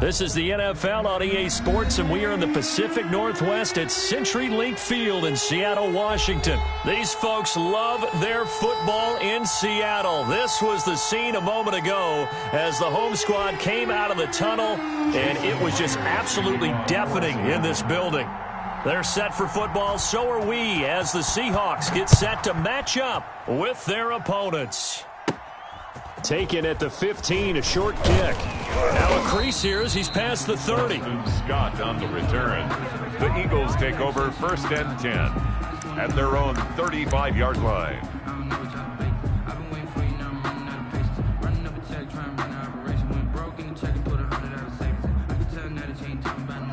This is the NFL on EA Sports, and we are in the Pacific Northwest at CenturyLink Field in Seattle, Washington. These folks love their football in Seattle. This was the scene a moment ago as the home squad came out of the tunnel, and it was just absolutely deafening in this building. They're set for football, so are we, as the Seahawks get set to match up with their opponents. Taken at the 15, a short kick. Now a crease here as he's past the 30. Scott on the return. The Eagles take over 1st and 10 at their own 35-yard line.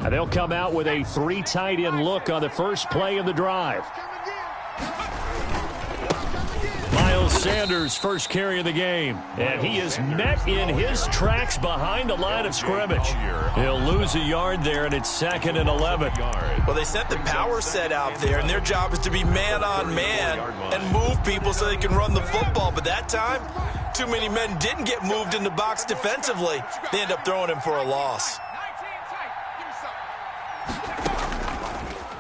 And they'll come out with a 3 tight end look on the first play of the drive. Miles Sanders first carry of the game, and he is met in his tracks behind the line of scrimmage. He'll lose a yard there, and it's 2nd and 11. Well, they sent the power set out there, and their job is to be man-on-man and move people so they can run the football. But that time, too many men didn't get moved in the box defensively. They end up throwing him for a loss.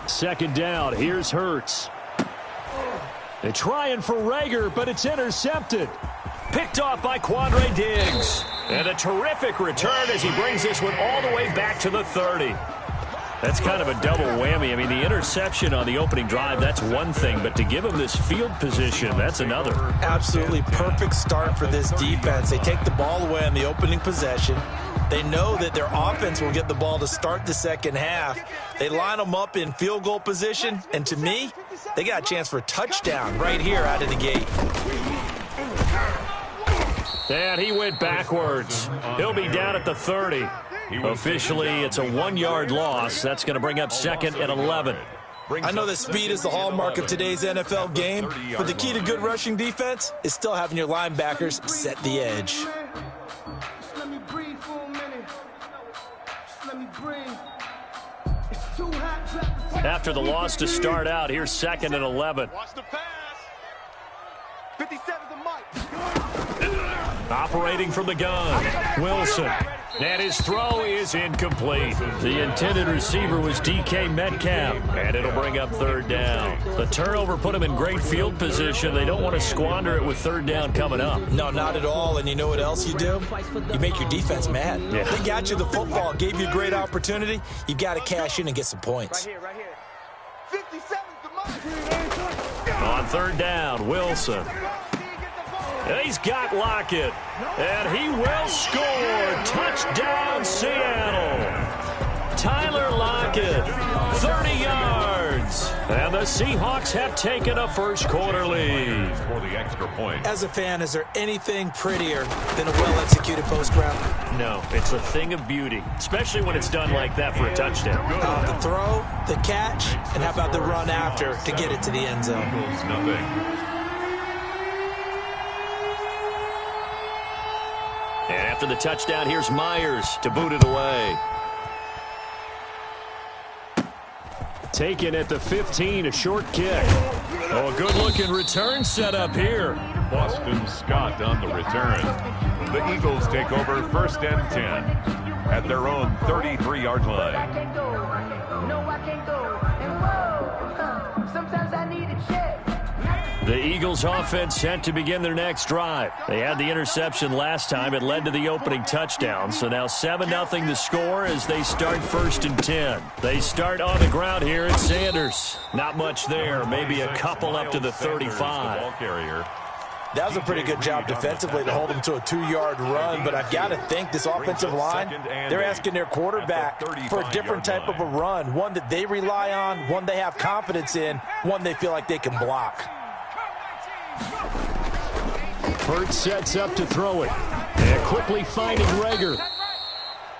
2nd down, here's Hurts. They're trying for Rager, but it's intercepted. Picked off by Quandre Diggs. And a terrific return as he brings this one all the way back to the 30. That's kind of a double whammy. I mean, the interception on the opening drive, that's one thing, but to give him this field position, that's another. Absolutely perfect start for this defense. They take the ball away on the opening possession. They know that their offense will get the ball to start the second half. They line them up in field goal position, and to me, they got a chance for a touchdown right here out of the gate. And he went backwards. He'll be down at the 30. Officially, it's a 1-yard loss. That's going to bring up 2nd and 11. I know that speed is the hallmark of today's NFL game, but the key to good rushing defense is still having your linebackers set the edge. After the loss to start out, here's 2nd and 11. Operating from the gun, Wilson. And his throw is incomplete. The intended receiver was DK Metcalf, and it'll bring up 3rd down. The turnover put him in great field position. They don't want to squander it with 3rd down coming up. No, not at all. And you know what else you do? You make your defense mad. Yeah. They got you the football, gave you a great opportunity. You got to cash in and get some points. Right here. 57's the mark. On 3rd down, Wilson. And he's got Lockett, and he will score. Touchdown, Seattle. Tyler Lockett, 30 yards. And the Seahawks have taken a first-quarter lead. For the extra point. As a fan, is there anything prettier than a well-executed post route? No, it's a thing of beauty, especially when it's done like that for a touchdown. The throw, the catch, and how about the run after to get it to the end zone? Nothing. And after the touchdown, here's Myers to boot it away. Taken at the 15, a short kick. Oh, a good-looking return set up here. Boston Scott on the return. The Eagles take over 1st and 10 at their own 33-yard line. Sometimes I need a check. The Eagles offense set to begin their next drive. They had the interception last time. It led to the opening touchdown. So now 7-0 the score as they start 1st and 10. They start on the ground here at Sanders. Not much there. Maybe a couple up to the 35. That was a pretty good job defensively to hold them to a 2-yard run, but I've got to think this offensive line, they're asking their quarterback for a different type of a run, one that they rely on, one they have confidence in, one they feel like they can block. Hurts sets up to throw it. And quickly finding Rager.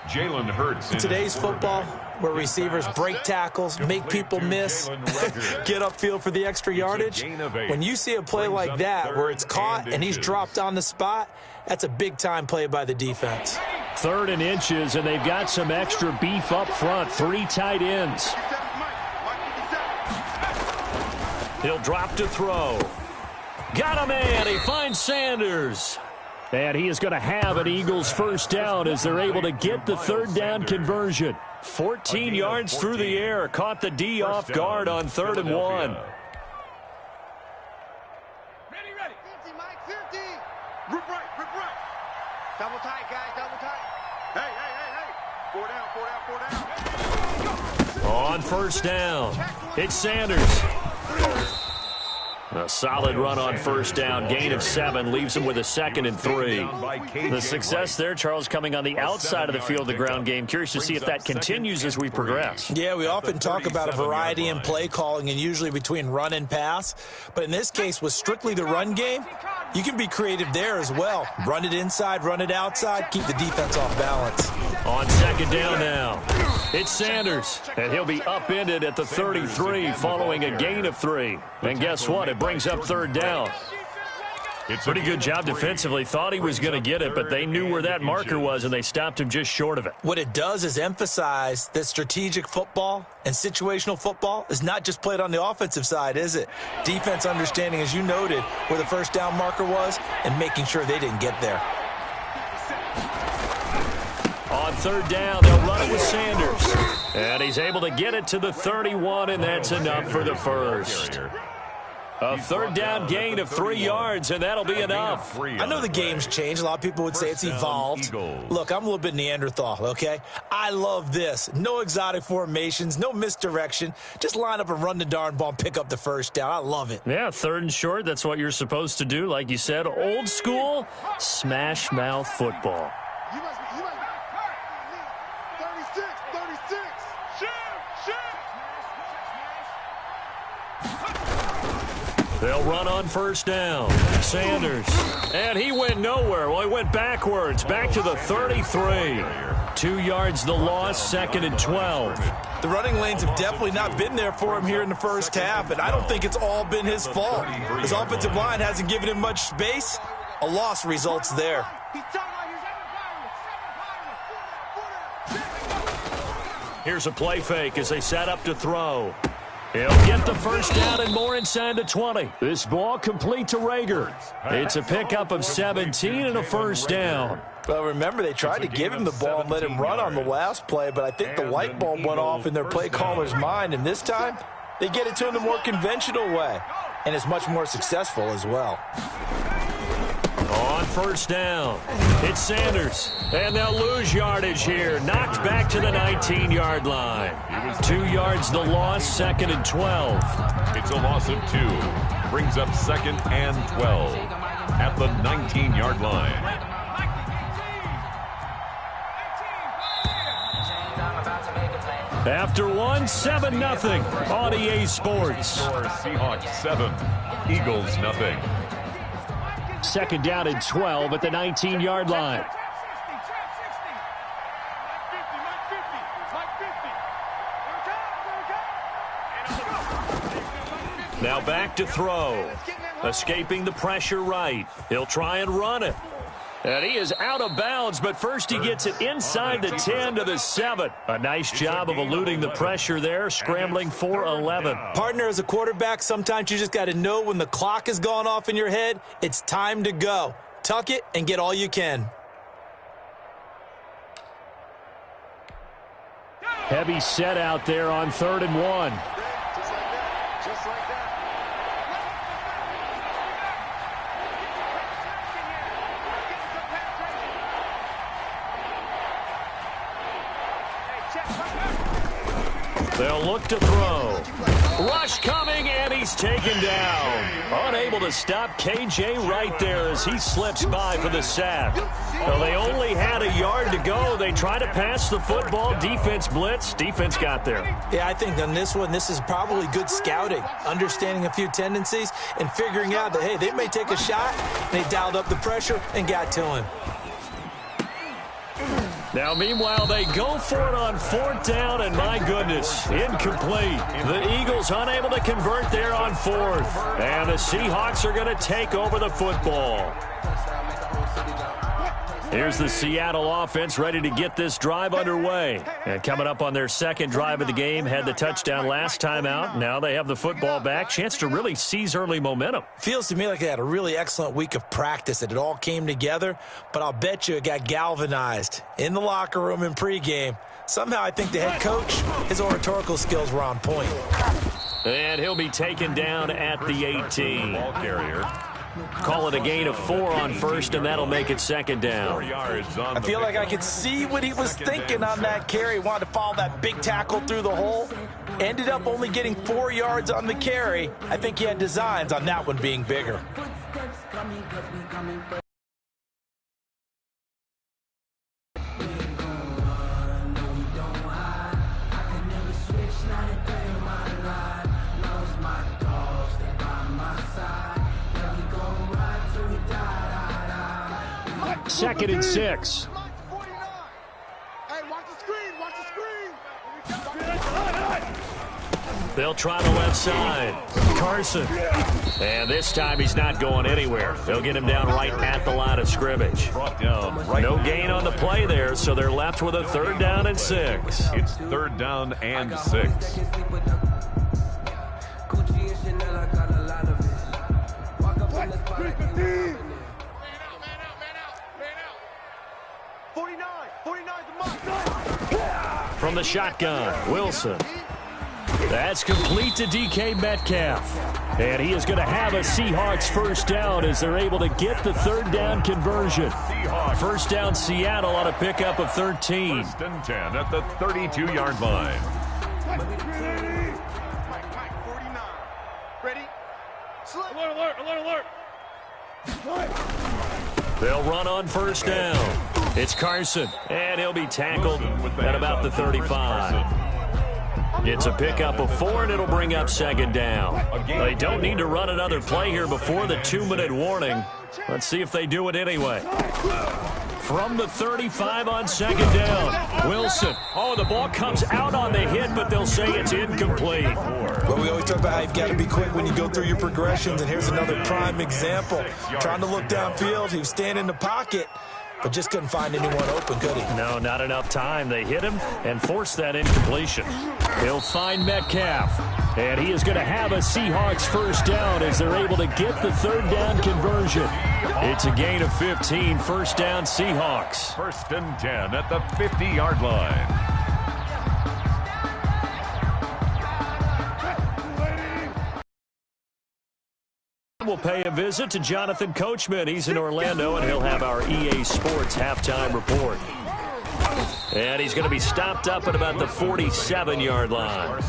Jalen Hurts. Today's football, where receivers break tackles, make people miss, get upfield for the extra yardage. When you see a play like that where it's caught and he's dropped on the spot, that's a big-time play by the defense. 3rd and inches, and they've got some extra beef up front. 3 tight ends. He'll drop to throw. Got a man. He finds Sanders. And he is going to have an Eagles first down as they're able to get the third down conversion. 14 yards through the air. Caught the D off guard on 3rd and 1. Ready. 50, Mike, 50. Rip right. Double tight, guys, double tight. Hey. 4 down. On first down, it's Sanders. A solid run on first down. Gain of 7 leaves him with a 2nd and 3. The success there, Charles, coming on the outside of the field, the ground game. Curious to see if that continues as we progress. Yeah, we often talk about a variety in play calling and usually between run and pass. But in this case, with strictly the run game, you can be creative there as well. Run it inside, run it outside, keep the defense off balance. On 2nd down now, it's Sanders. And he'll be upended at the 33 following a gain of 3. And guess what? It brings up 3rd down. Pretty good job defensively. Thought he was going to get it, but they knew where that marker was, and they stopped him just short of it. What it does is emphasize that strategic football and situational football is not just played on the offensive side, is it? Defense understanding, as you noted, where the first down marker was and making sure they didn't get there. On 3rd down, they'll run it with Sanders. And he's able to get it to the 31, and that's enough for the first. A 3rd down gain of 3 yards, and that'll be enough. I know the game's changed. A lot of people would say it's evolved. Look, I'm a little bit Neanderthal, okay? I love this. No exotic formations, no misdirection. Just line up and run the darn ball and pick up the first down. I love it. Yeah, 3rd and short, that's what you're supposed to do. Like you said, old school, smash mouth football. You must be 36. Shoot. They'll run on first down. Sanders. And he went nowhere. Well, he went backwards. Back to the 33. 2 yards the loss, 2nd and 12. The running lanes have definitely not been there for him here in the first half, and I don't think it's all been his fault. His offensive line hasn't given him much space. A loss results there. Here's a play fake as they set up to throw. He'll get the first down and more inside the 20. This ball complete to Rager. It's a pickup of 17 and a first down. Well, remember, they tried to give him the ball and let him run on the last play, but I think the light bulb went off in their play caller's mind, and this time they get it to him the more conventional way, and it's much more successful as well. On first down, it's Sanders, and they'll lose yardage here. Knocked back to the 19-yard line. 2 yards the loss, 2nd and 12. It's a loss of 2. Brings up 2nd and 12 at the 19-yard line. After one, 7-0 on EA Sports. Seahawks 7, Eagles 0. 2nd down and 12 at the 19-yard line. Now back to throw. Escaping the pressure right. He'll try and run it. And he is out of bounds, but first he gets it inside the 10 to the 7. A nice job of eluding the pressure there, scrambling for 11. Partner, as a quarterback, sometimes you just got to know when the clock has gone off in your head, it's time to go. Tuck it and get all you can. Heavy set out there on 3rd and 1. Just like that. They'll look to throw. Rush coming, and he's taken down. Unable to stop KJ right there as he slips by for the sack. Well, they only had a yard to go. They tried to pass the football. Defense blitz. Defense got there. Yeah, I think on this one, this is probably good scouting, understanding a few tendencies, and figuring out that, hey, they may take a shot. They dialed up the pressure and got to him. Now, meanwhile, they go for it on 4th down, and my goodness, incomplete. The Eagles unable to convert there on 4th, and the Seahawks are going to take over the football. Here's the Seattle offense ready to get this drive underway. And coming up on their second drive of the game, had the touchdown last time out. Now they have the football back. Chance to really seize early momentum. Feels to me like they had a really excellent week of practice, that it all came together, but I'll bet you it got galvanized in the locker room in pregame. Somehow I think the head coach, his oratorical skills were on point. And he'll be taken down at the 18. Ball carrier. Call it a gain of 4 on first, and that'll make it second down. 4 yards on I feel like I could see what he was thinking on that carry. Wanted to follow that big tackle through the hole. Ended up only getting 4 yards on the carry. I think he had designs on that one being bigger. Second and 6. Hey, watch the screen, watch the screen. They'll try the left side. Carson. And this time he's not going anywhere. They'll get him down right at the line of scrimmage. Brought down right. No gain on the play there, so they're left with a 3rd down and 6. It's 3rd down and 6. From the shotgun, Wilson. That's complete to DK Metcalf. And he is going to have a Seahawks 1st down as they're able to get the 3rd down conversion. 1st down Seattle on a pickup of 13. 1st and 10 at the 32-yard line. Ready? Alert. They'll run on 1st down. It's Carson, and he'll be tackled at about the 35. It's a pickup of 4, and it'll bring up 2nd down. They don't need to run another play here before the 2-minute warning. Let's see if they do it anyway. From the 35 on 2nd down, Wilson. Oh, the ball comes out on the hit, but they'll say it's incomplete. Well, we always talk about how you've got to be quick when you go through your progressions, and here's another prime example. Trying to look downfield, he was standing in the pocket, but just couldn't find anyone open, could he? No, not enough time. They hit him and forced that incompletion. He'll find Metcalf, and he is going to have a Seahawks 1st down as they're able to get the 3rd down conversion. It's a gain of 15, 1st down Seahawks. 1st and 10 at the 50-yard line. We'll pay a visit to Jonathan Coachman. He's in Orlando, and he'll have our EA Sports halftime report. And he's going to be stopped up at about the 47-yard line.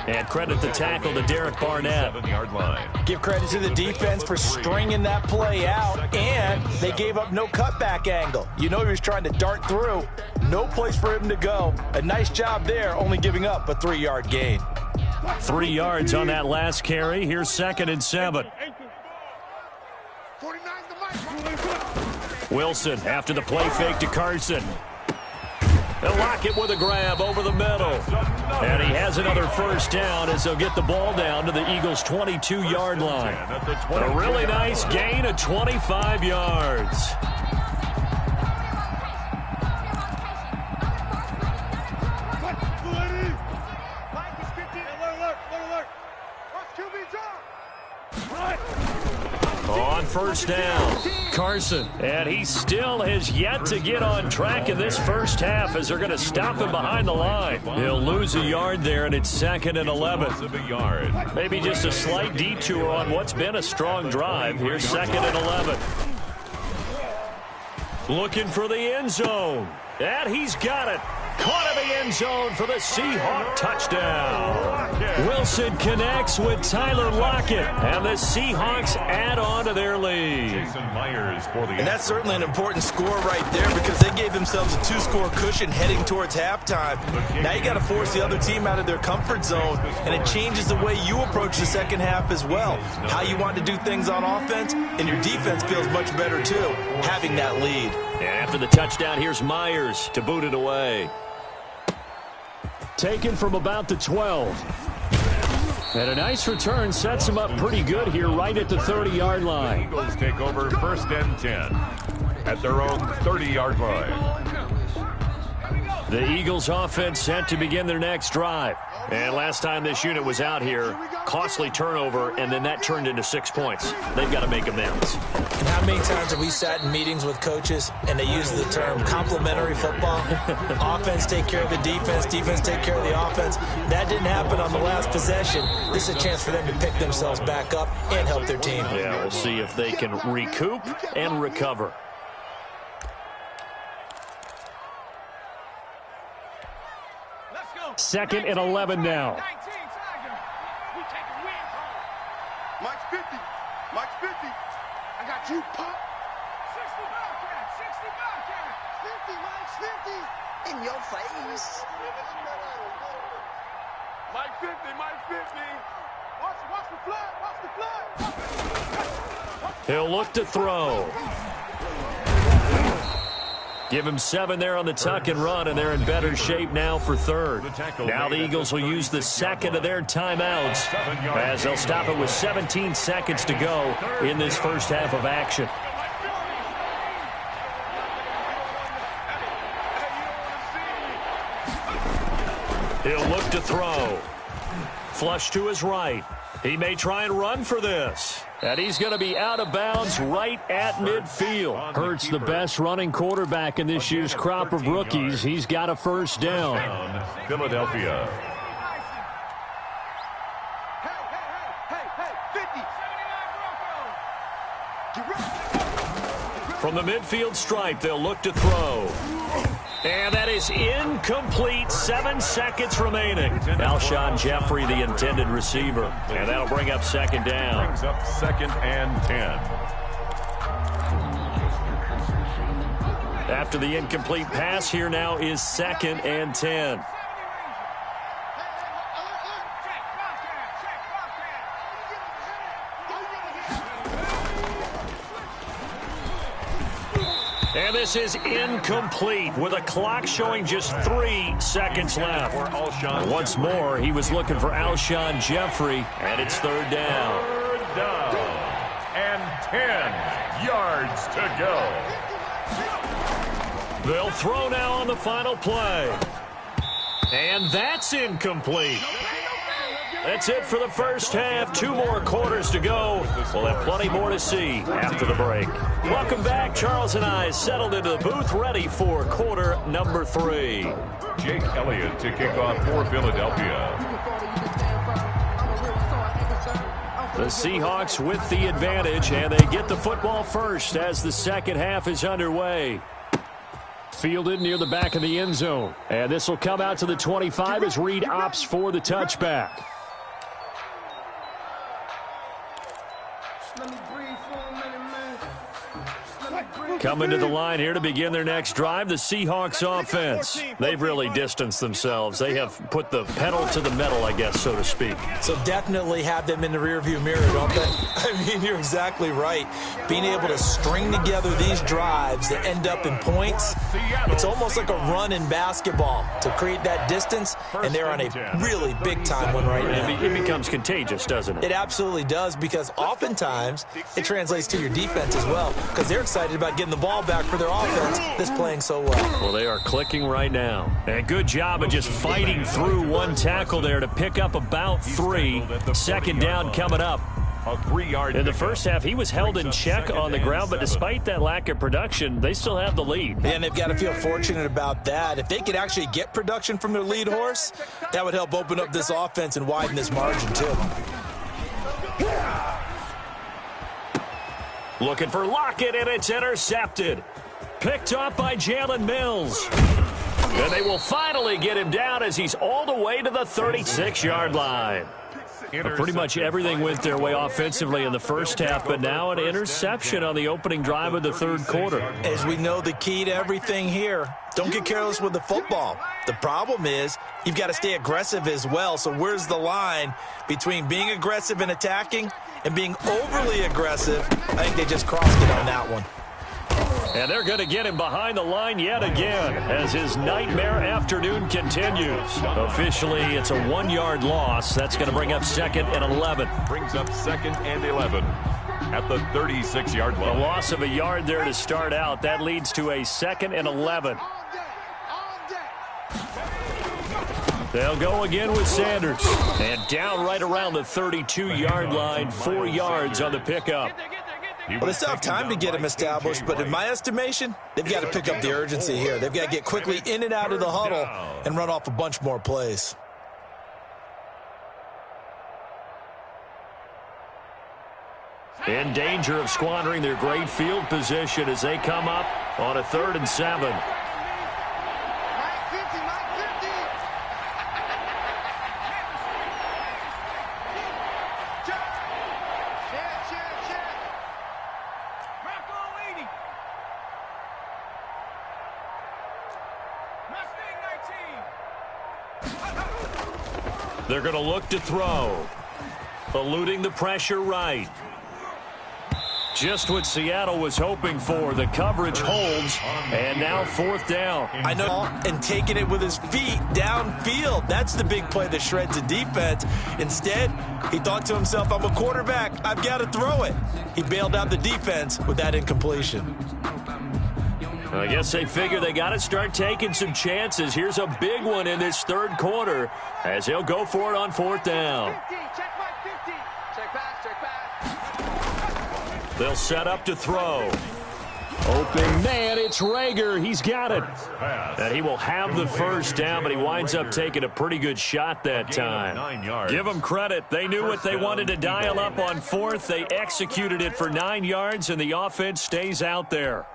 And credit the tackle to Derek Barnett. 7-yard line. Give credit to the defense for stringing that play out, and they gave up no cutback angle. You know he was trying to dart through. No place for him to go. A nice job there, only giving up a 3-yard gain. 3 yards on that last carry. Here's 2nd and 7. Wilson after the play fake to Carson. They'll lock it with a grab over the middle. And he has another 1st down as they'll get the ball down to the Eagles' 22-yard line. A really nice gain of 25 yards. On 1st down, Carson, and he still has yet to get on track in this 1st half as they're going to stop him behind the line. He'll lose a yard there, and it's 2nd and 11. Maybe just a slight detour on what's been a strong drive. Here's 2nd and 11. Looking for the end zone, and he's got it. Caught in the end zone for the Seahawk touchdown. Wilson connects with Tyler Lockett, and the Seahawks add on to their lead. And that's certainly an important score right there because they gave themselves a 2-score cushion heading towards halftime. Now you got to force the other team out of their comfort zone, and it changes the way you approach the second half as well. How you want to do things on offense, and your defense feels much better too, having that lead. And after the touchdown, here's Myers to boot it away. Taken from about the 12. And a nice return sets him up pretty good here right at the 30-yard line. Eagles take over 1st and 10. at their own 30-yard line. The Eagles offense set to begin their next drive. And last time this unit was out here, costly turnover, and then that turned into 6 points. They've got to make amends. And how many times have we sat in meetings with coaches and they use the term complementary football? Offense take care of the defense, defense take care of the offense. That didn't happen on the last possession. This is a chance for them to pick themselves back up and help their team. Yeah, we'll see if they can recoup and recover. Second and 11 now. Mike's 50. Mike's 50. I got you, Pop. 60 Bobcat. 60 Bobcat. 50, Mike's 50. In your face. Mike 50. Mike 50. Watch the flag. Watch the flag. He'll look to throw. Give him 7 there on the tuck and run, and they're in better shape now for third. Now the Eagles will use the second of their timeouts as they'll stop it with 17 seconds to go in this first half of action. He'll look to throw. Flush to his right. He may try and run for this. And he's going to be out of bounds right at midfield. Hurts the best running quarterback in this year's crop of rookies. He's got a first down. Philadelphia. From the midfield stripe, they'll look to throw. And that is incomplete. 7 seconds remaining. Alshon Jeffrey, the intended receiver. And that'll bring up second down. Brings up second and 10. After the incomplete pass, here now is second and 10. And this is incomplete with a clock showing just 3 seconds left. Once more, he was looking for Alshon Jeffrey, and it's third down. Third down and 10 yards to go. They'll throw now on the final play. And that's incomplete. That's it for the first half. 2 more quarters to go. We'll have plenty more to see after the break. Welcome back. Charles and I settled into the booth, ready for quarter number 3. Jake Elliott to kick off for Philadelphia. The Seahawks with the advantage, and they get the football first as the second half is underway. Fielded near the back of the end zone. And this will come out to the 25 as Reed opts for the touchback. Coming to the line here to begin their next drive, the Seahawks offense. They've really distanced themselves. They have put the pedal to the metal, I guess, so to speak. So definitely have them in the rearview mirror, don't they? I mean, you're exactly right. Being able to string together these drives that end up in points, it's almost like a run in basketball to create that distance, and they're on a really big-time one right now. It becomes contagious, doesn't it? It absolutely does, because oftentimes it translates to your defense as well, because they're excited about getting the ball back for their offense that's playing so well. Well, they are clicking right now. And good job of just fighting through one tackle there to pick up about 3. Second down coming up. A 3-yard. In the first half, he was held in check on the ground, but despite that lack of production, they still have the lead. And they've got to feel fortunate about that. If they could actually get production from their lead horse, that would help open up this offense and widen this margin, too. Looking for Lockett, and it's intercepted. Picked up by Jalen Mills. And they will finally get him down as he's all the way to the 36-yard line. Pretty much everything went their way offensively in the first half, but now an interception on the opening drive of the third quarter. As we know, the key to everything here, don't get careless with the football. The problem is you've got to stay aggressive as well. So where's the line between being aggressive and attacking and being overly aggressive? I think they just crossed it on that one. And they're going to get him behind the line yet again as his nightmare afternoon continues. Officially, it's a 1-yard loss. That's going to bring up second and 11. Brings up second and 11. at the 36-yard line. A loss of a yard there to start out. That leads to a 2nd and 11. They'll go again with Sanders. And down right around the 32-yard line, 4 yards on the pickup. Well, they still have time to get him established, but in my estimation, they've got to pick up the urgency here. They've got to get quickly in and out of the huddle and run off a bunch more plays. In danger of squandering their great field position as they come up on a 3rd and 7. They're going to look to throw. Eluding the pressure right. Just what Seattle was hoping for. The coverage holds, and now 4th down. I know, and taking it with his feet downfield. That's the big play that shreds the defense. Instead, he thought to himself, I'm a quarterback. I've got to throw it. He bailed out the defense with that incompletion. I guess they figure they got to start taking some chances. Here's a big one in this 3rd quarter as he'll go for it on 4th down. They'll set up to throw. Open man, it's Rager. He's got it. And he will have the 1st down, but he winds up taking a pretty good shot that time. Give them credit. They knew what they wanted to dial up on 4th. They executed it for 9 yards, and the offense stays out there.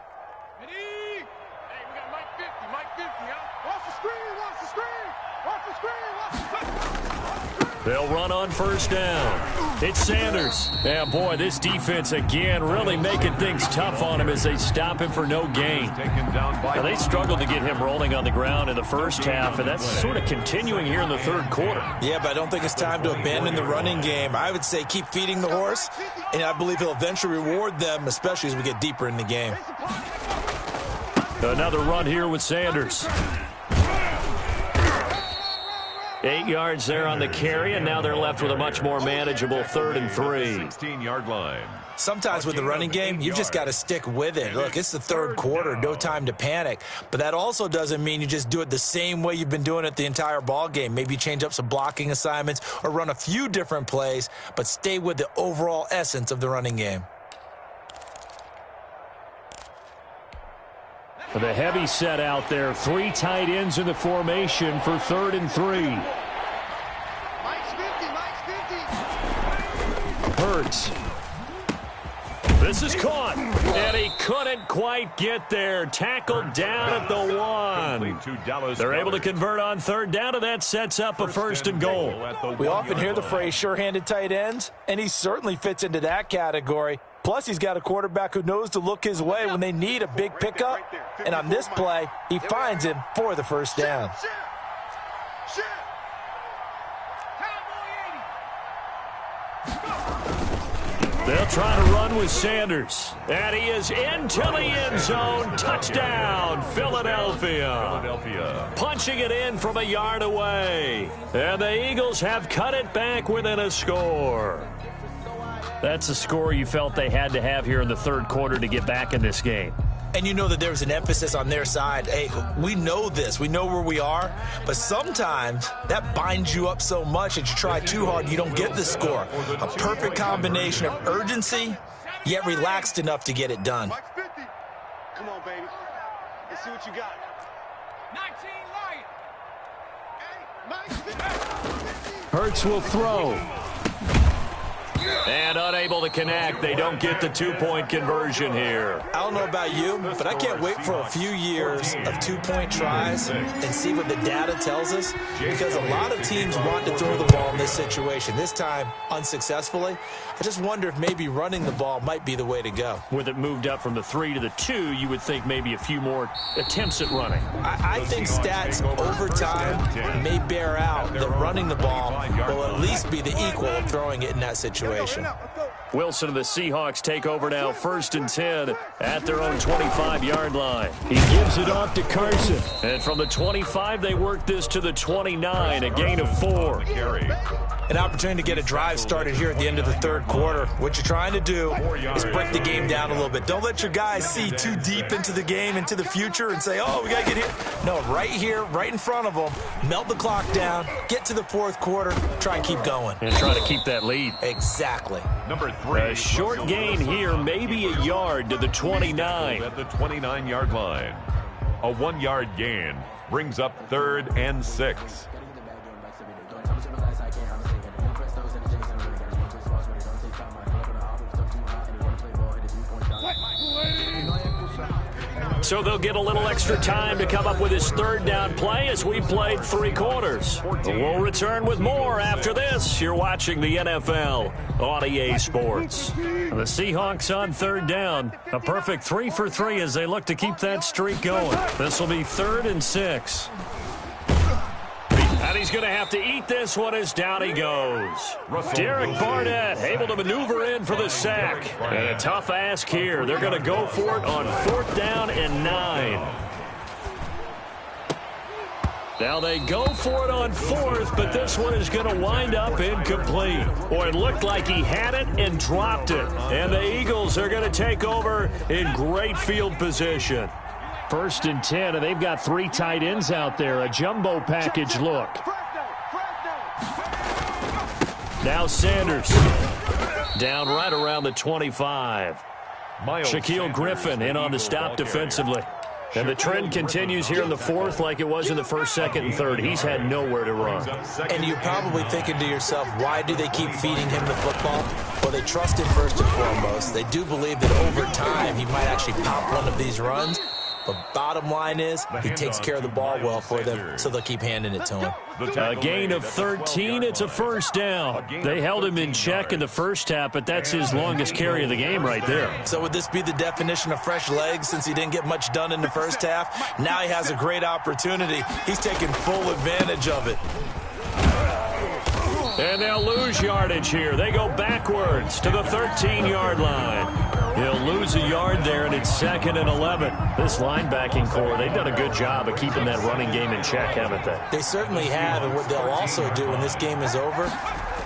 They'll run on 1st down. It's Sanders. Yeah, boy, this defense again really making things tough on him as they stop him for no gain. Now, they struggled to get him rolling on the ground in the 1st half, and that's sort of continuing here in the 3rd quarter. Yeah, but I don't think it's time to abandon the running game. I would say keep feeding the horse, and I believe he'll eventually reward them, especially as we get deeper in the game. Another run here with Sanders. 8 yards there on the carry, and now they're left with a much more manageable 3rd and 3. 16-yard line. Sometimes with the running game, you've just got to stick with it. Look, it's the 3rd quarter, no time to panic. But that also doesn't mean you just do it the same way you've been doing it the entire ball game. Maybe change up some blocking assignments or run a few different plays, but stay with the overall essence of the running game. For the heavy set out there, 3 tight ends in the formation for 3rd and 3. Hurts. This is caught, and he couldn't quite get there. Tackled down at the 1. They're able to convert on 3rd down, and that sets up a 1st and goal. We often hear the phrase sure-handed tight ends, and he certainly fits into that category. Plus, he's got a quarterback who knows to look his way when they need a big pickup. And on this play, he finds him for the 1st down. They'll try to run with Sanders. And he is into the end zone. Touchdown, Philadelphia. Punching it in from a yard away. And the Eagles have cut it back within a score. That's a score you felt they had to have here in the 3rd quarter to get back in this game. And you know that there was an emphasis on their side. Hey, we know this. We know where we are. But sometimes that binds you up so much that you try too hard, you don't get the score. A perfect combination of urgency, yet relaxed enough to get it done. Come on, baby. Let's see what you got. 19 Lion. Hurts will throw. And unable to connect. They don't get the 2-point conversion here. I don't know about you, but I can't wait for a few years of 2-point tries and see what the data tells us, because a lot of teams want to throw the ball in this situation. This time, unsuccessfully. I just wonder if maybe running the ball might be the way to go. With it moved up from the 3 to the 2, you would think maybe a few more attempts at running. I think stats over time may bear out that running the ball will at least be the equal of throwing it in that situation. Wilson and the Seahawks take over now, 1st and 10 at their own 25-yard line. He gives it off to Carson. And from the 25, they work this to the 29, a gain of 4. An opportunity to get a drive started here at the end of the third quarter. What you're trying to do is break the game down a little bit. Don't let your guys see too deep into the game, into the future, and say, oh, we got to get here. No, right here, right in front of them, melt the clock down, get to the fourth quarter, try and keep going. And try to keep that lead. Exactly. Number 3. A short gain here, maybe a yard to the 29. At the 29-yard line. A 1-yard gain brings up 3rd and 6. So they'll get a little extra time to come up with his 3rd down play as we played 3 quarters. We'll return with more after this. You're watching the NFL on EA Sports. The Seahawks on 3rd down. A perfect 3 for 3 as they look to keep that streak going. This will be 3rd and 6. And he's going to have to eat this one as down he goes. Derek Barnett able to maneuver in for the sack. And a tough ask here. They're going to go for it on 4th down and 9. Now they go for it on 4th, but this one is going to wind up incomplete. Boy, it looked like he had it and dropped it. And the Eagles are going to take over in great field position. 1st and 10, and they've got 3 tight ends out there. A jumbo package look. Now Sanders. Down right around the 25. Shaquille Griffin in on the stop defensively. And the trend continues here in the 4th like it was in the 1st, 2nd, and 3rd. He's had nowhere to run. And you're probably thinking to yourself, why do they keep feeding him the football? Well, they trust him first and foremost. They do believe that over time he might actually pop one of these runs. But bottom line is, he takes care of the ball well for them, so they'll keep handing it to him. A gain of 13, it's a 1st down. They held him in check in the 1st half, but that's his longest carry of the game right there. So would this be the definition of fresh legs since he didn't get much done in the 1st half? Now he has a great opportunity. He's taking full advantage of it. And they'll lose yardage here. They go backwards to the 13-yard line. He'll lose a yard there, and it's 2nd and 11. This linebacking core, they've done a good job of keeping that running game in check, haven't they? They certainly have, and what they'll also do when this game is over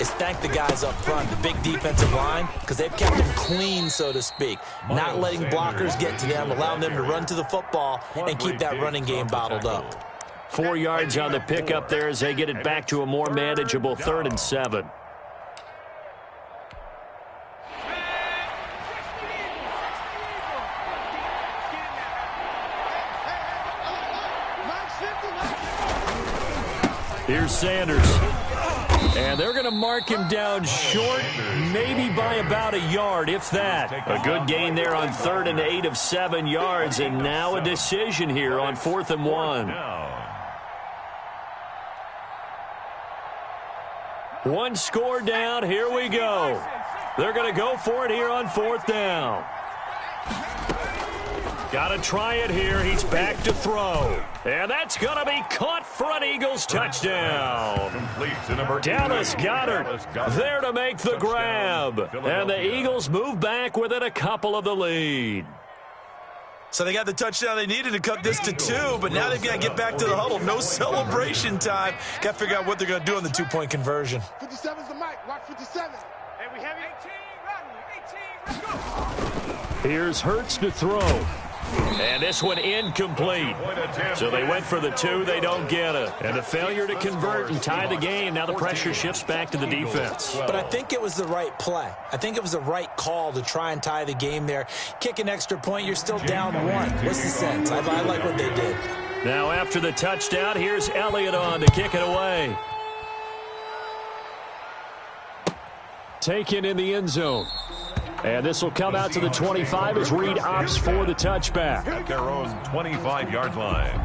is thank the guys up front, the big defensive line, because they've kept them clean, so to speak. Not letting blockers get to them, allowing them to run to the football and keep that running game bottled up. 4 yards on the pickup there as they get it back to a more manageable 3rd and 7. Here's Sanders. And they're going to mark him down short, maybe by about a yard, if that. A good gain there on 3rd and 8 of 7 yards, and now a decision here on 4th and 1. 1 score down. Here we go. They're going to go for it here on 4th down. Got to try it here. He's back to throw. And that's going to be caught for an Eagles touchdown. Dallas Goedert there to make the grab. And the Eagles move back within a couple of the lead. So they got the touchdown they needed to cut this to 2, but now they've got to get back to the huddle. No celebration time. Got to figure out what they're going to do on the 2-point conversion. 57's the mic. Watch 57. Hey, we have 18, 18, let's go. Here's Hurts to throw. And this one incomplete. So they went for the 2. They don't get it. And a failure to convert and tie the game. Now the pressure shifts back to the defense. But I think it was the right play. I think it was the right call to try and tie the game there. Kick an extra point, you're still down 1. What's the sense? I like what they did. Now after the touchdown, here's Elliott on to kick it away. Taken in the end zone. And this will come out to the 25 as Reed opts for the touchback. At their own 25-yard line.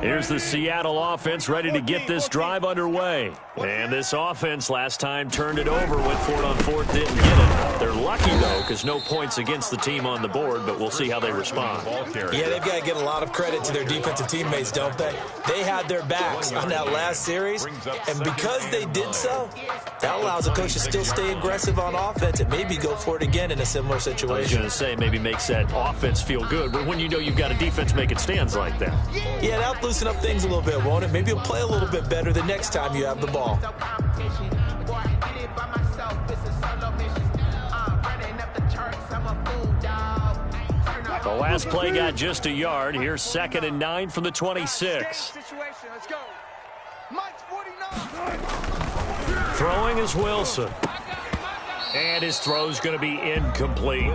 Here's the Seattle offense ready to get this drive underway. And this offense last time turned it over, went for it on fourth, didn't get it. They're lucky, though, because no points against the team on the board, but we'll see how they respond. Yeah, they've got to get a lot of credit to their defensive teammates, don't they? They had their backs on that last series, and because they did so, that allows the coach to still stay aggressive on offense and maybe go for it again in a similar situation. I was going to say maybe makes that offense feel good, but when you know you've got a defense making stands like that. Yeah, that'll loosen up things a little bit, won't it? Maybe you'll play a little bit better the next time you have the ball. The last play got just a yard. Here's 2nd and 9 from the 26. Let's go. Mike's 49. Throwing is Wilson. And his throw's going to be incomplete.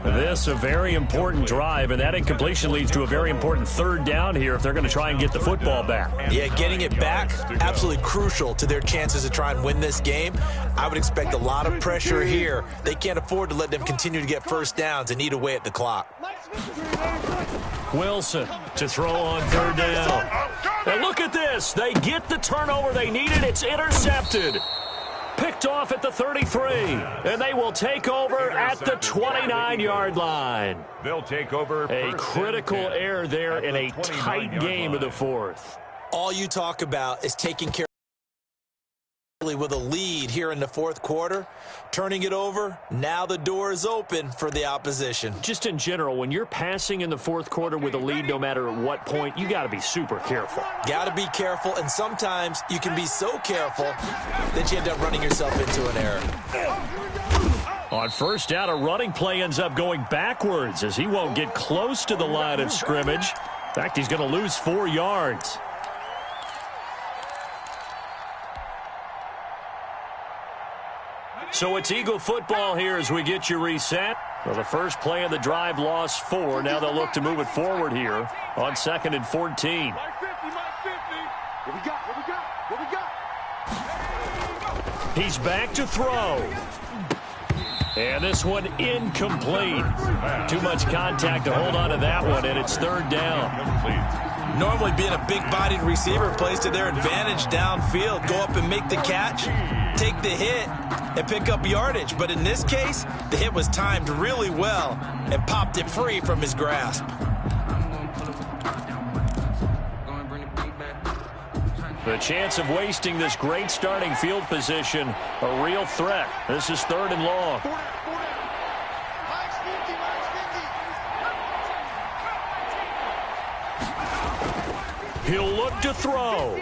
This a very important drive, and that incompletion leads to a very important 3rd down here if they're going to try and get the football back. Yeah, getting it back, absolutely crucial to their chances to try and win this game. I would expect a lot of pressure here. They can't afford to let them continue to get first downs and eat away at the clock. Wilson to throw on 3rd down. And look at this. They get the turnover they needed. It's intercepted. Picked off at the 33, and they will take over at the 29-yard line. They'll take over. A critical error there in a tight game of the 4th. All you talk about is taking care with a lead here in the 4th quarter, turning it over. Now the door is open for the opposition. Just in general, when you're passing in the 4th quarter with a lead, no matter at what point, you got to be super careful. Got to be careful, and sometimes you can be so careful that you end up running yourself into an error. On 1st down, a running play ends up going backwards as he won't get close to the line of scrimmage. In fact, he's going to lose 4 yards. So it's Eagle football here as we get you reset. Well, the first play of the drive lost 4. Now they'll look to move it forward here on 2nd and 14. What we got? He's back to throw. And this one incomplete. Too much contact to hold on to that one, and it's 3rd down. Normally being a big-bodied receiver plays to their advantage downfield. Go up and make the catch, take the hit, and pick up yardage. But in this case, the hit was timed really well and popped it free from his grasp. The chance of wasting this great starting field position, a real threat. This is 3rd and long. He'll look to throw.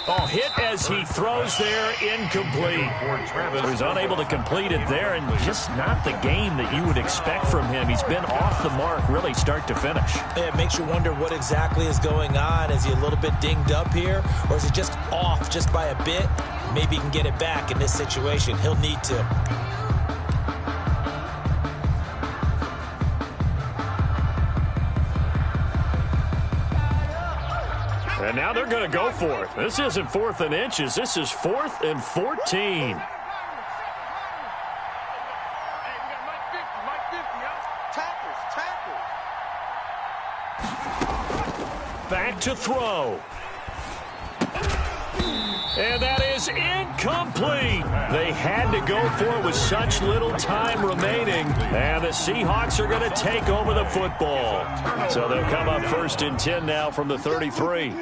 Oh, hit as he throws there, incomplete. So he's unable to complete it there, and just not the game that you would expect from him. He's been off the mark really start to finish. It makes you wonder what exactly is going on. Is he a little bit dinged up here, or is he just off just by a bit? Maybe he can get it back in this situation. He'll need to. And now they're going to go for it. This isn't 4th and inches. This is 4th and 14. Back to throw. And that is incomplete. They had to go for it with such little time remaining. And the Seahawks are going to take over the football. So they'll come up 1st and 10 now from the 33.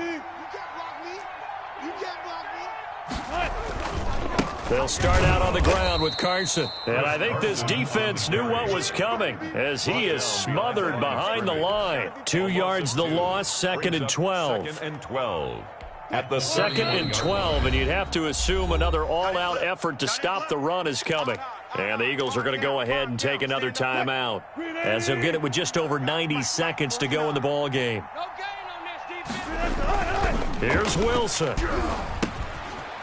They'll start out on the ground with Carson. And I think this defense knew what was coming as he is smothered behind the line. 2 yards the loss, 2nd and 12. 2nd and 12. At the 2nd and 12, and you'd have to assume another all-out effort to stop the run is coming. And the Eagles are going to go ahead and take another timeout as they'll get it with just over 90 seconds to go in the ball game. Here's Wilson.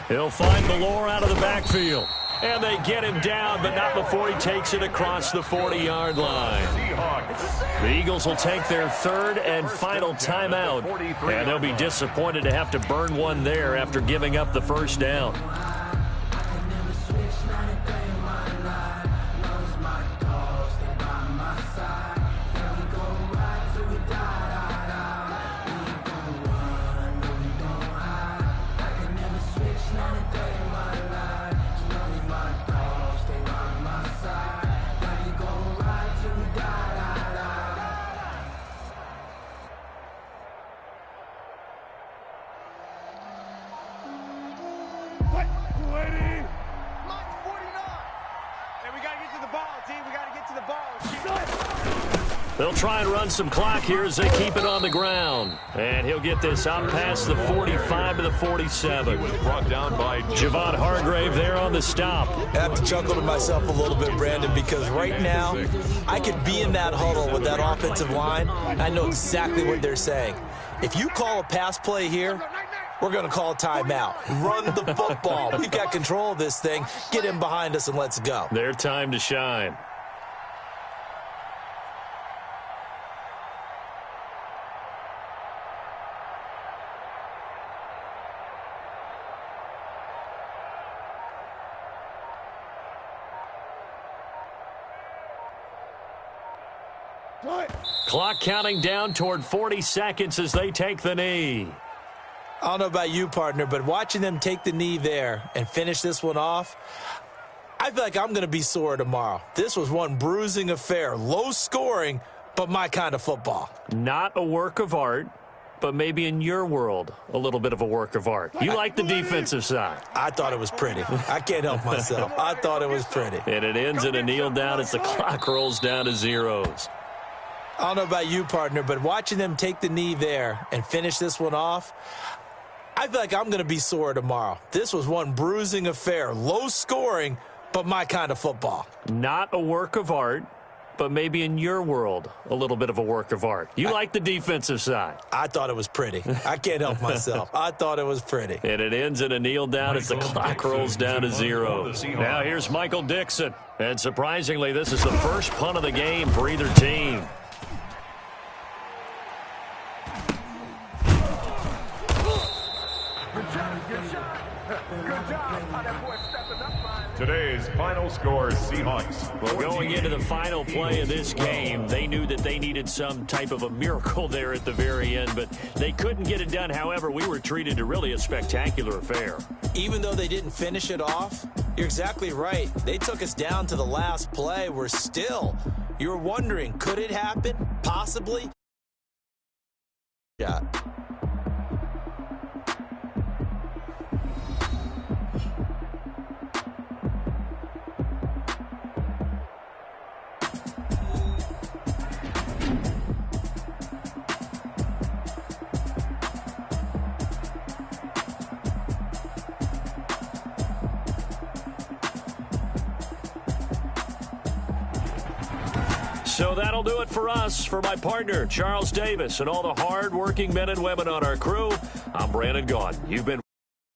He'll find Valor out of the backfield. And they get him down, but not before he takes it across the 40-yard line. The Eagles will take their 3rd and final timeout, and they'll be disappointed to have to burn one there after giving up the 1st down. They'll try and run some clock here as they keep it on the ground. And he'll get this out past the 45 to the 47. He was brought down by Javon Hargrave there on the stop. I have to chuckle to myself a little bit, Brandon, because right now I could be in that huddle with that offensive line. I know exactly what they're saying. If you call a pass play here, we're going to call a timeout. Run the football. We've got control of this thing. Get him behind us and let's go. Their time to shine. Clock counting down toward 40 seconds as they take the knee. I don't know about you, partner, but watching them take the knee there and finish this one off, I feel like I'm going to be sore tomorrow. This was one bruising affair. Low scoring, but my kind of football. Not a work of art, but maybe in your world, a little bit of a work of art. You like the defensive side. I thought it was pretty. I can't help myself. I thought it was pretty. And it ends in a kneel down as the clock rolls down to zeros. I don't know about you, partner, but watching them take the knee there and finish this one off, I feel like I'm going to be sore tomorrow. This was one bruising affair. Low scoring, but my kind of football. Not a work of art, but maybe in your world, a little bit of a work of art. You like the defensive side. I thought it was pretty. I can't help myself. I thought it was pretty. And it ends in a kneel down as the clock rolls down to zeros. Now here's Michael Dixon. And surprisingly, this is the first punt of the game for either team. today's final score, Seahawks. Well, going into the final play of this game, they knew that they needed some type of a miracle there at the very end, but they couldn't get it done. However, we were treated to really a spectacular affair. Even though they didn't finish it off, you're exactly right. They took us down to the last play. We're still, you're wondering, could it happen? Possibly? Yeah. So that'll do it for us. For my partner, Charles Davis, and all the hard-working men and women on our crew, I'm Brandon Gaudin. You've been